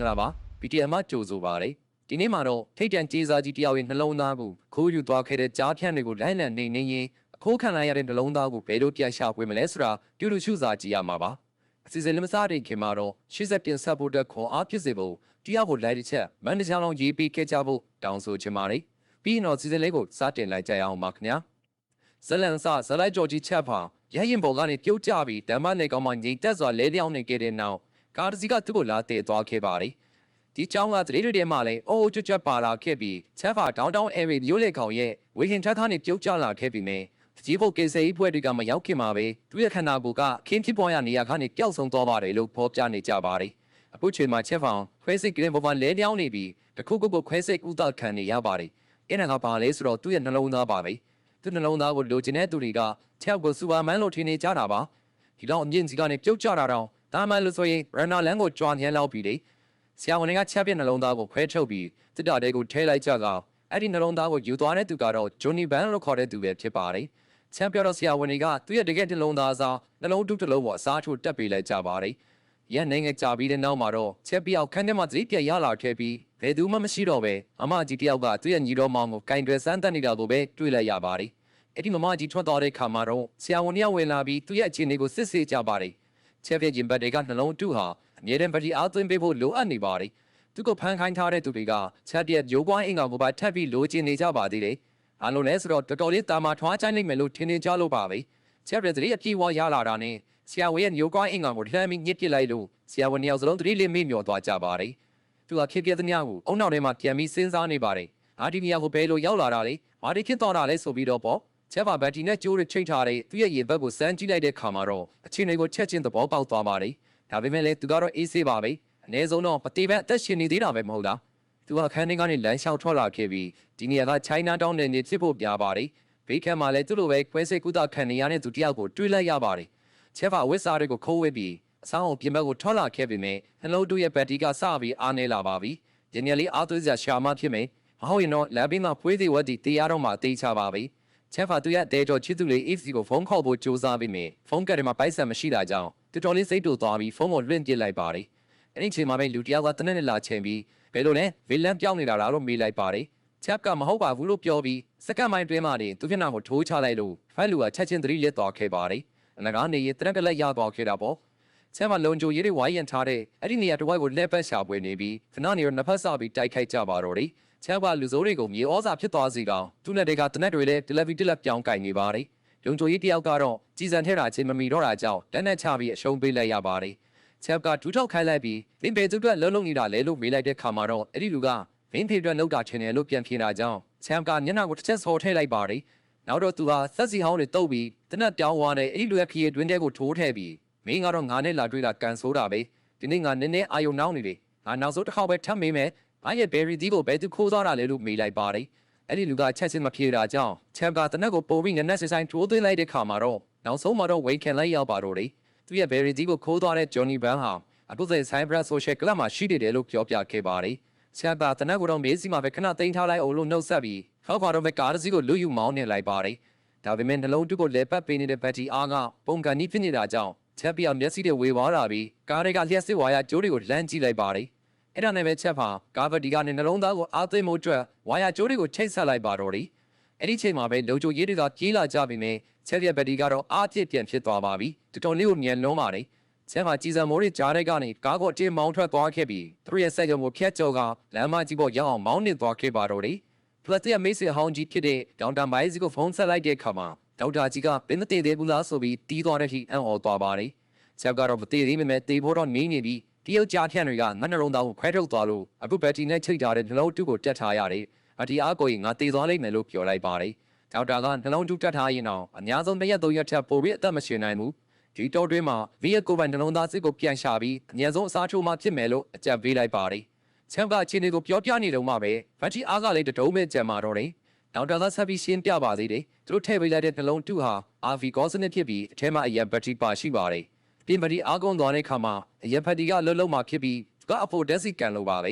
င်္ဂလာပါ PTM ကြိုဆိုပါရစေဒီနေ့မှာတော့ထိတ်တန့်ကြေးစားကြီးတယောက်ရဲ့နှလုံးသားကိုခိုးယူသွားခဲ့တဲ့ကြားဖြန့်တွေကိုလိုက်လံနေနေရင်အခိုးခံလိုက်ရတဲ့နှလုံးသားကိုဘယ်လိုပြန်ရှာဖွေမလဲဆိုတာတူတူရှုစာကြည့်ရမှာပါအစီအစဉ်လမစားတဲ့ခင်မှာတော့80တင်ဆက်ဖို့တက်ခွန်အားဖြစ်စေဖို့တယောက်ကိုလိုက်တစ်ချက်မန်နေဂျာလောင်ရေးပေးခဲ့ကြဖို့တောင်းဆိုချင်ပါတယ်ပြီးရင်တော့စီစဉ်လေးကိုစတင်လိုက်ကြရအောင်ပါခင်ဗျာဇလန်စာဇလိုက်ကြော်ကြီးချက်ဖာရရင်ပေါ်ကနေပြုတ်ကြပြီးဓမ္မနယ်ကောင်မှငြိမ်သက်စွာလဲလျောင်းနေခဲ့တဲ့နောက်ကားတစ်စီးကသူ့ကိုလာတည်သွားခဲ့ပါတယ်ဒီကြောင်းကတရေတွေမှလည်းအိုးကျွတ်ကျွတ်ပါလာခဲ့ပြီးချက်ဖာဒေါင်းတောင်းအဲရီရိုးလေကောင်ရဲ့ဝေဟင်ထက်သားနဲ့ပြုတ်ကျလာခဲ့ပြီးမြင်ကြီးဖို့ကေဆေးဖွဲ့တွေကမရောက်ခင်မှာပဲသူ့ရဲ့ခန္ဓာကိုယ်ကခင်းဖြစ်ပေါ်ရနေရာကနေပျောက်ဆုံးသွားပါတယ်လို့ဖော်ပြနေကြပါတယ်အခုချိန်မှာချက်ဖာခွဲစိတ်ကလေးပေါ်မှာလဲလျောင်းနေပြီးတခုခုကိုခွဲစိတ်ဥဒခံနေရပါတယ်အဲ့ဒါကပါလဲဆိုတော့သူ့ရဲ့နှလုံးသားပါပဲသူ့နှလုံးသားကိုလိုချင်တဲ့သူတွေကချက်ကိုစူပါမန်လို့ထင်နေကြတာပါဒီတော့အမြင့်ကြီးကနေပြုတ်ကျတာတော့ဒါမှလို့ဆိုရင်ရန်နာလန်ကိုကြွားညှမ်းလောက်ပြီးလေဆရာဝန်တွေကချက်ပြက်နှလုံးသားကိုခွဲထုတ်ပြီးတစ်တာတဲကိုထဲလိုက်ကြတော့အဲ့ဒီနှလုံးသားကိုယူသွားတဲ့သူကတော့ဂျွန်နီဘန်လို့ခေါ်တဲ့သူပဲဖြစ်ပါတယ်ချန်ပီယံတော်ဆရာဝန်တွေကသူ့ရဲ့တကယ်နှလုံးသားစားနှလုံးတုတစ်လုံးပေါ်အစားထိုးတက်ပေးလိုက်ကြပါတယ်ရန်နိုင်ငံကြာပြီးတဲ့နောက်မှာတော့ချက်ပြောက်ခန်းထဲမှာသတိပြတ်ရလာခဲ့ပြီးဘယ်သူမှမရှိတော့ပဲအမကြီးတယောက်ကသူ့ရဲ့ညီတော်မောင်ကိုကင်တွယ်စမ်းသပ်နေတာကိုပဲတွေ့လိုက်ရပါတယ်အဲ့ဒီမမကြီးထွက်သွားတဲ့ခါမှာတော့ဆရာဝန်ကဝင်လာပြီးသူ့ရဲ့အခြေအနေကိုစစ်ဆေးကြပါတယ်ချက်ပြခြင်းဘတ်တွေကနှလုံးတုဟာအမြဲတမ်းပတိအားသွင်းပေးဖို့လိုအပ်နေပါတယ်သူကိုဖန်ခိုင်းထားတဲ့သူတွေကချက်ပြရိုးကွားအင်္ဂါကိုပါထပ်ပြီးလိုချင်နေကြပါသေးတယ်အားလုံးလဲဆိုတော့တော်တော်လေးတာမာထွားချိုင်းလိုက်မယ်လို့ထင်နေကြလို့ပါပဲချက်ပြသတိအပြည့်ဝရလာတာနဲ့ဆရာဝန်ရဲ့ရိုးကွားအင်္ဂါကိုလှမ်းပြီးညှစ်ပစ်လိုက်လို့ဆရာဝန်နှစ်ယောက်စလုံးသတိလေးမေ့မျောသွားကြပါတယ်သူကခေပြသမျှကိုအုံနောက်ထဲမှာပြန်ပြီးစဉ်းစားနေပါတယ်အာဒီမီယာကိုဘယ်လိုရောက်လာတာလဲမာဒီဖြစ်သွားတာလဲဆိုပြီးတော့ပေါ့ချက်ပါဘတ်တီနဲ့ကျိုးရချိတ်ထားတဲ့သူ့ရဲ့ရေဘက်ကိုစမ်းကြည့်လိုက်တဲ့ခါမှာတော့အချင်းတွေကိုချက်ချင်းသဘောပေါက်သွားပါတယ်ဒါပေမဲ့လည်းသူကတော့အေးဆေးပါပဲအနည်းဆုံးတော့ပတိပန်အသက်ရှင်နေသေးတာပဲမဟုတ်လားသူကခန်းထဲကနေလမ်းလျှောက်ထွက်လာခဲ့ပြီးဒီနေရာကချိုင်းနာတောင်းတဲ့နေဖြစ်ဖို့ပြပါတယ်ဘေးကမှာလည်းသူ့လိုပဲခွဲစိတ်ကုသခံနေရတဲ့သူတယောက်ကိုတွေ့လိုက်ရပါတယ်ချက်ပါဝစ်စားတွေကိုခိုးဝဲပြီးအဆောင်အောင်ပြင်ဘက်ကိုထွက်လာခဲ့ပြီးမြဲနှလုံးတူရဲ့ဘက်တီကစပြီးအားနေလာပါပြီဒီနေ့လေးအားသွေးစရာရှာမဖြစ်မယ်မဟုတ်ရင်တော့လမ်းဘေးမှာဖွေးသေးဝတ်တီတရားတော့မှတေးချပါပြီချက်ဖာသူရဲ့တဲတော်ချစ်သူလေး AC ကိုဖုန်းခေါ်ဖို့ကြိုးစားပြီးမြင်ဖုန်းကတ်ထဲမှာပိုက်ဆံမရှိတာကြောင့်တော်တော်လေးစိတ်တူသွားပြီးဖုန်းကိုလွှင့်ပစ်လိုက်ပါတယ်အဲ့ဒီချိန်မှာပဲလူတယောက်ကတနက်နဲ့လာချိန်ပြီးဘယ်လိုလဲဗီလန်ပြောင်းနေတာလားလို့မေးလိုက်ပါတယ်ချက်ကမဟုတ်ပါဘူးလို့ပြောပြီးစက္ကန့်ပိုင်းတွင်းမှာသူမျက်နှာကိုထိုးချလိုက်လို့ဖိုင်လူကချက်ချင်းသတိလက်သွားခဲ့ပါတယ်အနဂါနေရတရက်တလက်ရသွားခဲ့တာပေါ့ချက်မှာလုံချိုရေးတွေဝိုင်းရန်ထားတဲ့အဲ့ဒီနေရာတစ်ဝိုက်ကိုလက်ပတ်ရှာပွေနေပြီးခဏနေရနှစ်ဖက်ဆောက်ပြီးတိုက်ခိုက်ကြပါတော့တယ်ချက်ကလူစိုးတွေကိုမြေဩဇာဖြစ်သွားစေကောင်သူ့နဲ့တွေကတနက်တွေလည်းတလက်ဗီတလက်ပြောင်းကင်နေပါတယ်လုံချိုရေးတယောက်ကတော့ကြည်စံထဲတာချင်းမမီတော့တာကြောင့်လက်နဲ့ချပြီးအရှုံးပေးလိုက်ရပါတယ်ချက်ကဒူးထောက်ခိုင်းလိုက်ပြီးဗင်ပေသူအတွက်လုံးလုံးနေတာလဲလို့မေးလိုက်တဲ့ခါမှာတော့အဲ့ဒီလူကဗင်ဖေအတွက်နှုတ်တာချင်တယ်လို့ပြန်ဖြေတာကြောင့်ချက်ကမျက်နှာကိုတစ်ချက်ဆော်ထည့်လိုက်ပါတယ်နောက်တော့သူဟာဆက်စီဟောင်းတွေတုပ်ပြီးတနက်ပြောင်းသွားတဲ့အဲ့ဒီလူရဲ့ခရီးတွင်တဲကိုထိုးထည့်ပြီးမင်းကတော့ငါနဲ့လာတွေ့တာကန်ဆိုးတာပဲဒီနေ့ငါနည်းနည်းအာယုံနှောင်းနေတယ်ငါနောက်ဆုံးတစ်ခေါက်ပဲထပ်မေးမယ်ဘာရဲ့ဘယ်ရီဒီကိုဘယ်သူခိုးသွားတာလဲလို့မေးလိုက်ပါတယ်အဲ့ဒီလူကချက်ချင်းမဖြေတာကြောင့်ချက်ကတနက်ကိုပိုပြီးငနက်ဆိုင်ဆိုင်ထိုးသွင်းလိုက်တဲ့ခါမှာတော့နောက်ဆုံးမှာတော့ဝိန်ခံလိုက်ရောက်ပါတော့တယ်သူရဲ့ဘယ်ရီဒီကိုခိုးသွားတဲ့ဂျွန်နီဘန်ဟာအခုစိဆိုင်ဘရက်ဆိုရှယ်ကလပ်မှာရှိနေတယ်လို့ပြောပြခဲ့ပါတယ်ချက်ကတနက်ကတော့မေးစီမှာပဲခဏသိမ်းထားလိုက်အောင်လို့နှုတ်ဆက်ပြီးခေါက်ခွာတော့ပဲကားတစ်စီးကိုလူယူမောင်းနေလိုက်ပါတယ်ဒါပေမဲ့နှလုံးတုကိုလဲပတ်ပေးနေတဲ့ဘက်တီအားကပုံကန်နီးဖြစ်နေတာကြောင့်ချက်ပြမျက်စိတွေဝေသွားတာပြီးကားတွေကလျှက်စစ်ဝါရကျိုးတွေကိုလှမ်းကြည့်လိုက်ပါတယ်အဲ့ဒါနဲ့ပဲချက်ဖာကားဘက်တီကနေနှလုံးသားကိုအားသိမ်းမှုအတွက်ဝါရကျိုးတွေကိုချိတ်ဆက်လိုက်ပါတော့တယ်အဲ့ဒီချိန်မှာပဲလုံချိုရေးတွေကကြေးလာကြပြီးမြင်ချက်ပြဘက်တီကတော့အားပြည့်ပြန်ဖြစ်သွားပါပြီတော်တော်လေးကိုမြန်လုံးပါတယ်ချက်ဖာကြည်စံမိုးတွေကြားတဲ့ကနေကားကိုအတင်းမောင်းထွက်သွားခဲ့ပြီးသူရဲ့ဆက်ကြုံကိုဖျက်ကျော်ကလမ်းမကြီးပေါ်ရောက်အောင်မောင်းနေသွားခဲ့ပါတော့တယ်ပလက်တီမေးစီဟောင်းကြီးဖြစ်တဲ့ဒေါက်တာမိုင်းစီကိုဖုန်းဆက်လိုက်တဲ့အခါမှာဒေါက်တာကြီးကပင်မတည်သေးဘူးလားဆိုပြီးတီးသွားတဲ့အထိအံ့ဩသွားပါတယ်ချက်ကတော့မတည်သေးပေမဲ့တေဖို့တော့နေပြီတရုတ်ကြားဖြန့်တွေကငါနှလုံးသားကိုခွဲထုတ်သွားလို့အခုဘက်တီနဲ့ချိတ်ထားတဲ့နှလုံးတုကိုတက်ထားရတယ်အတီအားကိုငါတည်သွားလိမ့်မယ်လို့ပြောလိုက်ပါတယ်ဒေါက်တာကနှလုံးတုတက်ထားရင်တော့အများဆုံးတစ်ရက်သုံးရက်ထက်ပိုပြီးအသက်မရှင်နိုင်ဘူးဒီတော့တွင်းမှာဗီယက်ကိုပိုင်နှလုံးသားစစ်ကိုပြန်ရှာပြီးအငြင်းဆုံးအစားထိုးမှဖြစ်မယ်လို့အကြံပေးလိုက်ပါတယ်ချမ်ကချင်းတွေကိုပြောပြနေတော့မှပဲဘတ်တီအားကလည်းတတုံးမဲ့ကြံမာတော့တယ်ဒေါက်တာကဆက်ပြီးရှင်းပြပါသေးတယ်သူတို့ထည့်ပေးလိုက်တဲ့နှလုံးတုဟာ RV ကောစနစ်ဖြစ်ပြီးအထဲမှာအရက်ဘတ်တီပါရှိပါတယ်ပြင်ဘတ်တီအားကုန်သွားတဲ့ခါမှာအရက်ဘတ်တီကလှုပ်လှုပ်မှဖြစ်ပြီးကအဖို့ဒက်စီကန်လို့ပါပဲ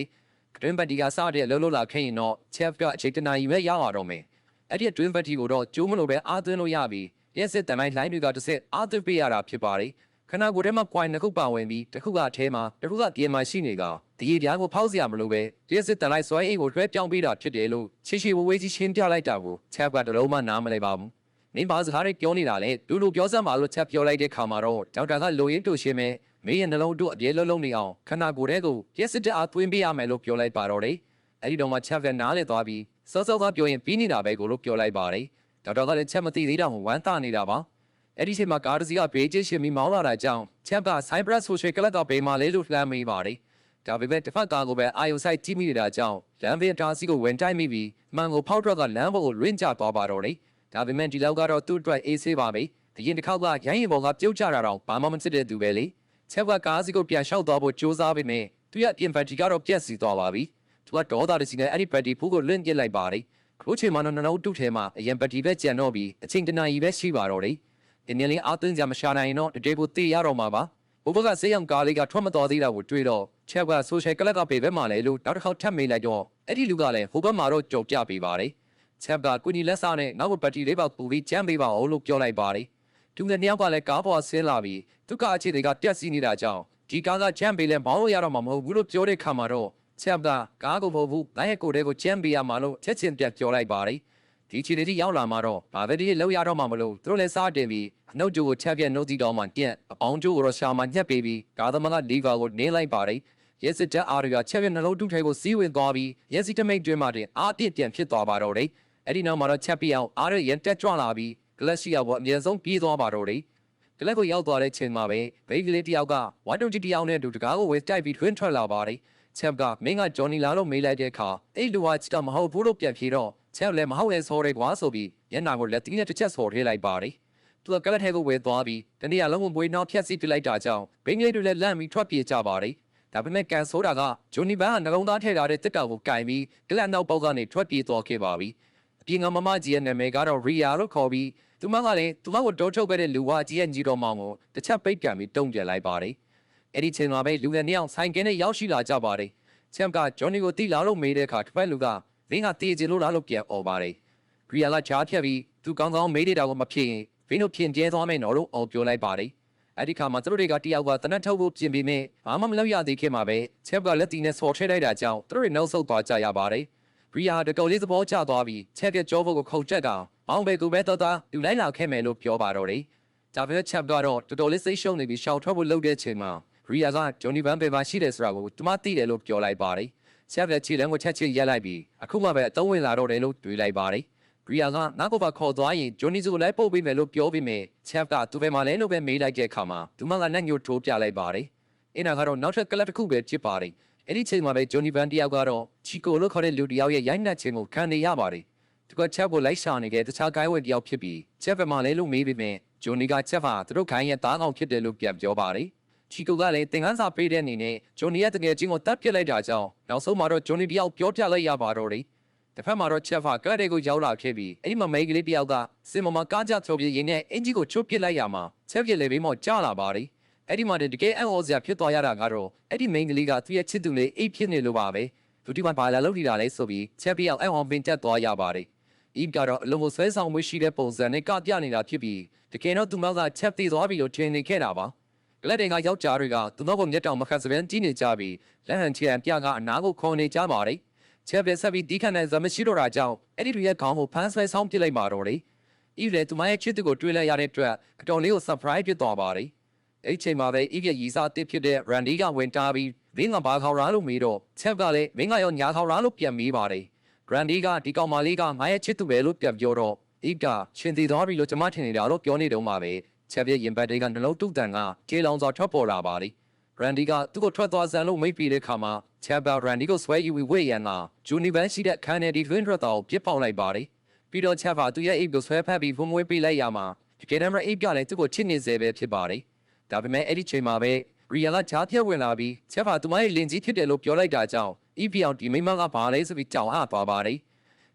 အတွင်းဘတ်တီကစတဲ့လှုပ်လှုပ်လာခဲ့ရင်တော့ချက်ကအချိန်တနာရီပဲရအောင်တော့မယ်အဲ့ဒီအတွင်းဘတ်တီကိုတော့ကျိုးမလို့ပဲအားသွင်းလို့ရပြီးရက်စစ်တမိုင်းလိုင်းတွေကတစ်ဆက်အားသွင်းပေးရတာဖြစ်ပါတယ်ခဏကိုယ်ထဲမှာ coin နှစ်ခုပါဝင်ပြီးတစ်ခုကအထဲမှာတစ်ခုကပြင်မှာရှိနေက ဒီရပြားကိုဖောက်စရာမလိုပဲဒီစစ်တန်လိုက်ဆွဲအိတ်ကိုလွှဲပြောင်းပေးတာဖြစ်တယ်လို့ချီချီဝဝေးကြီးရှင်းပြလိုက်တာကိုချက်ပါတလုံးမှနားမလဲပါဘူး။နင်းပါစကားတွေပြောနေတာလေလူလူပြောစမ်းပါလို့ချက်ပြောလိုက်တဲ့ခါမှာတော့ဒေါက်တာကလိုရင်းတူရှင်းမဲ့မင်းရဲ့နှလုံးတို့အပြေလုံးလုံးနေအောင်ခန္ဓာကိုယ်ထဲကိုရက်စစ်တအားသွင်းပေးရမယ်လို့ပြောလိုက်ပါတော့တယ်။အဲ့ဒီတော့မှချက်ပဲနားလေသွားပြီးစောစောကပြောရင်ပြီးနေတာပဲကိုလို့ပြောလိုက်ပါတယ်။ဒေါက်တာကလည်းချက်မသိသေးတော့ဝမ်းသာနေတာပါ။အဲ့ဒီချိန်မှာကားတစ်စီးကဘေးကျရှင်ပြီးမောင်းလာတာကြောင့်ချက်ကဆိုင်ပရက်ဆိုရှယ်ကလပ်ကဘေးမှာလေလို့လှမ်းမိပါတယ်။ဒါပေမဲ့တစ်ဖက်ကားကိုပဲအာယုဆိုင်ကြည့်မိနေတာကြောင့်လမ်းဘေးတာစီကိုဝင်တိုက်မိပြီးမှန်ကိုဖောက်ထွက်ကလမ်းပေါ်ကိုလွင့်ကျသွားပါတော့တယ်။ဒါပေမဲ့ဒီလောက်ကတော့သူ့အတွက်အေးဆေးပါပဲ။ဒီရင်တစ်ခေါက်ကရိုင်းရင်ပေါ်ကပြုတ်ကျတာတော့ဘာမှမဖြစ်တဲ့သူပဲလေ။ချက်ကကားစီကိုပြန်လျှောက်သွားဖို့ကြိုးစားပေမဲ့သူ့ရဲ့အင်ဖက်တီကတော့ပြက်စီသွားပါပြီ။သူကဒေါသတစီနဲ့အဲ့ဒီဘက်တီဖူးကိုလွင့်ပြစ်လိုက်ပါတယ်။ခုချိန်မှာတော့နှလုံးတုထဲမှာအရင်ဘက်တီပဲကြံတော့ပြီးအချိန်တနာရီပဲရှိပါတော့တယ်။ဒီနေ့လေးအာသွင်းကြမရှာနိုင်တော့ဒီပိုတေးရတော့မှာပါ။ဘိုးဘကဆေးရုံကားလေးကထွက်မတော်သေးတာကိုတွေ့တော့ချက်ကဆိုရှယ်ကလပ်ကပေဘက်မှာလဲလို့နောက်တစ်ခေါက်ထပ်မေးလိုက်တော့အဲ့ဒီလူကလည်းဟိုဘက်မှာတော့ကြော်ပြပေးပါတယ်။ချက်ကကွနီလက်စားနဲ့နောက်ဘက်တီလေးပေါက်ပူပြီးကြမ်းပေးပါအောင်လို့ပြောလိုက်ပါတယ်။သူနဲ့နှစ်ယောက်ကလည်းကားပေါ်ဆင်းလာပြီးသူကအခြေတွေကတက်စီနေတာကြောင့်ဒီကားကကြမ်းပေးလဲမောင်းလို့ရတော့မှာမဟုတ်ဘူးလို့ပြောတဲ့ခါမှာတော့ချက်ကကားကိုမဟုတ်ဘူးနိုင်ရဲ့ကိုယ်တွေကိုကြမ်းပေးရမှာလို့ချက်ချင်းပြတ်ပြောလိုက်ပါတယ်။ဒီခြေတွေရောက်လာမှာတော့ဘာပဲဒီလောက်ရတော့မှာမလို့သူတို့လည်းစားတင်ပြီးအနှုတ်ကြိုးကိုချက်ပြက်နှုတ်သီးတော်မှပြက်အပေါင်းကြိုးကိုတော့ရှာမှညှက်ပေးပြီးကားသမားကလီဗာကိုနင်းလိုက်ပါတယ်။ရဲစစ်တပ်အားတွေကချက်ပြက်နှလုံးတုထဲကိုစီးဝင်သွားပြီးရဲစစ်တမိတ်တွင်မှတင်အားပြည့်ပြန်ဖြစ်သွားပါတော့တယ်။အဲ့ဒီနောက်မှာတော့ချက်ပြအောင်အားရရန်တက်ကြွလာပြီးဂလက်ရှိယာဘောအမြဲဆုံးပြေးသွားပါတော့တယ်။ဂလက်ကိုရောက်သွားတဲ့ချိန်မှာပဲဘိတ်ကလေးတယောက်ကဝိုင်းတုံကြီးတယောက်နဲ့အတူတကားကိုဝယ်တိုက်ပြီးထွင်းထွက်လာပါတယ်။ချက်ကမင်းကဂျော်နီလာလို့မေးလိုက်တဲ့အခါအဲ့လူကချစ်မဟုတ်ဘူးလို့ပြန်ဖြေတော့ချက်လည်းမဟုတ်ရဲ့ဆိုရဲကွာဆိုပြီးညနာကိုလက်သီးနဲ့တစ်ချက်ဆော်ထဲလိုက်ပါတယ်။သူကကလတ်ထဲကိုဝယ်သွားပြီးတနေ့လုံးကိုမွေးနှောင်းဖြက်စီပြလိုက်တာကြောင့်ဘိန်းကလေးတွေလည်းလန့်ပြီးထွက်ပြေးကြပါတယ်။ဒါပေမဲ့ကန်ဆိုတာကဂျိုနီဘန်ကနှလုံးသားထည့်ထားတဲ့တစ်တောက်ကိုကင်ပြီးကလတ်နောက်ပေါက်ကနေထွက်ပြေးသွားခဲ့ပါပြီ။အပြင်ကမမကြီးရဲ့နာမည်ကတော့ရီယာလို့ခေါ်ပြီးသူမကလည်းသူမကိုတောထုတ်ခဲ့တဲ့လူဝါကြီးရဲ့ညီတော်မောင်ကိုတစ်ချက်ပိတ်ကန်ပြီးတုံ့ပြန်လိုက်ပါတယ်။အဲ့ဒီချိန်မှာပဲလူငယ်နှစ်ယောက်ဆိုင်ကင်းနဲ့ရောက်ရှိလာကြပါတယ်။ချမ်ကဂျွန်နီကိုတီလာလို့မေးတဲ့အခါတစ်ဖက်လူကမင်းကတေးချင်လို့လားလို့ပြန်អော်ပါတယ်။ရီယာကချားဖြတ်ပြီးသူကောင်းကောင်းမေးနေတာကိုမဖြစ်ရင်ဗင်းတို့ဖြင်ကျဲသွားမယ်နော်လို့အော်ပြောလိုက်ပါတယ်။အဲ့ဒီခါမှာသူတို့တွေကတယောက်ကတနတ်ထုတ်ဖို့ပြင်ပြီးမြဲဘာမှမလုပ်ရသေးခင်မှာပဲချက်ကလက်တီနဲ့ဆော်ထဲလိုက်တာကြောင့်သူတို့တွေနှုတ်ဆုတ်သွားကြရပါတယ်။ရီယာတကောလေးသဘောကျသွားပြီးချက်ပြကြောဖို့ကိုခုန်ချက်ကမောင်ဘဲကူပဲတော်သူလိုက်လာခဲ့မယ်လို့ပြောပါတော့တယ်။ဒါပေမဲ့ချက်ကတော့တော်တော်လေးစိတ်ရှုံနေပြီးရှောင်ထွက်ဖို့လုပ်တဲ့ချိန်မှာရီယာကဂျွန်နီဗန်ပေမှာရှိတယ်ဆိုတာကိုသူမသိတယ်လို့ပြောလိုက်ပါတယ်။ချက်ပြချီလန်ကိုချက်ချရက်လိုက်ပြီးအခုမှပဲအသုံးဝင်လာတော့တယ်လို့တွေးလိုက်ပါတယ်။ရီယာကနောက်ကိုပါခေါ်သွားရင်ဂျွန်နီစုကိုလိုက်ပို့ပေးမယ်လို့ပြောပြီးမြဲချက်ကသူ့ဘယ်မှာလဲလို့ပဲမေးလိုက်တဲ့အခါမှာသူမကလက်ညှိုးထိုးပြလိုက်ပါတယ်။အင်းနာကတော့နောက်ထပ်ကလပ်တစ်ခုပဲဖြစ်ပါတယ်။အဲ့ဒီချိန်မှာပဲဂျွန်နီဗန်တယောက်ကတော့ချီကိုလို့ခေါ်တဲ့လူတယောက်ရဲ့ရိုက်နှက်ခြင်းကိုခံနေရပါတယ်။သူကချက်ကိုလိုက်ရှာနေတဲ့တခြားဂိုင်းဝဲတယောက်ဖြစ်ပြီးချက်ဘယ်မှာလဲလို့မေးပြီးမြဲဂျွန်နီကချက်ဟာသူတို့ခိုင်းရဲ့သားကောင်ဖြစ်တယ်လို့ပြန်ပြောပါတယ်။ချီကိုကလည်းတင်ကန်းစာပေးတဲ့အနေနဲ့ဂျွန်နီရဲ့တကယ်ချင်းကိုတတ်ပြစ်လိုက်တာကြောင့်နောက်ဆုံးမှာတော့ဂျွန်နီတယောက်ပြောပြလိုက်ရပါတော့တယ်။တစ်ဖက်မှာတော့ချက်ဟာကတ်တဲ့ကိုရောက်လာခဲ့ပြီးအဲ့ဒီမှာမိန်းကလေးတယောက်ကစင်မမကားကြချိုးပြရင်းနဲ့အင်ဂျီကိုချွတ်ပစ်လိုက်ရမှာချက်ပြလေဘေးမော့ကျလာပါတယ်။အဲ့ဒီမှာတကယ်အော်စရာဖြစ်သွားရတာကတော့အဲ့ဒီမိန်းကလေးကသူ့ရဲ့ချစ်သူလေးအိတ်ဖြစ်နေလို့ပါပဲ။သူဒီမှာဘာလာလုပ်နေတာလဲဆိုပြီးချက်ပြအောင်အောင်ပင်တက်သွားရပါတယ်။ဤကတော့အလုံးကိုဆွဲဆောင်မှုရှိတဲ့ပုံစံနဲ့ကပြနေတာဖြစ်ပြီးတကယ်တော့သူမကချက်သေးသွားပြီလို့ထင်နေခဲ့တာပါ။ကလတ်တွေကယောက်ျားတွေကသူတို့ကိုမျက်တောင်မခတ်စပင်းကြည့်နေကြပြီးလက်ဟန်ချီရန်ပြကအနာကိုခေါ်နေကြပါတယ်။ချက်ပြဆက်ပြီးတီးခန့်တဲ့ဇမရှိတော့တာကြောင့်အဲ့ဒီတွေရဲ့ခေါင်းကိုဖမ်းဆွဲဆောင်ပစ်လိုက်ပါတော့တယ်။ဤလေသူမရဲ့ချစ်သူကိုတွေးလိုက်ရတဲ့အတွက်အတော်လေးကို surprise ဖြစ်သွားပါတယ်။အဲ့ဒီချိန်မှာပဲဤရဲ့ရီစားတစ်ဖြစ်တဲ့ Randy ကဝင်တာပြီးမင်းကဘာခေါ်ရလို့မေးတော့ချက်ကလည်းမင်းကရောညာခေါ်ရလို့ပြန်မေးပါတယ်။ Randy ကဒီကောင်မလေးကငါရဲ့ချစ်သူပဲလို့ပြန်ပြောတော့ဤကရှင်သေးသွားပြီလို့ကျွန်မထင်နေတာလို့ပြောနေတော့မှာပဲချက်ပြရင်ပတ်တွေကနှလုံးတုတန်ကကျေလောင်စွာထွက်ပေါ်လာပါတယ်။ Randy ကသူ့ကိုထွက်သွားစမ်းလို့မိတ်ပြီးတဲ့ခါမှာချက်ပါ Randy ကိုဆွဲယူဝေးရန်ကဂျူနီဗန်ရှိတဲ့ခန်းထဲဒီတွင်ထွက်တော့ပြစ်ပေါက်လိုက်ပါတယ်။ပြီးတော့ချက်ပါသူရဲ့အိတ်ကိုဆွဲဖက်ပြီးဖုံးမွေးပေးလိုက်ရမှာဒီကဲနမအိတ်ကလည်းသူ့ကိုချစ်နေစေပဲဖြစ်ပါတယ်။ဒါပေမဲ့အဲ့ဒီချိန်မှာပဲရီယာကချားပြက်ဝင်လာပြီးချက်ပါသူမရဲ့လင်ကြီးဖြစ်တယ်လို့ပြောလိုက်တာကြောင့်ဤပြောင်ဒီမိမကဘာလဲဆိုပြီးကြောင်ဟသွားပါတယ်။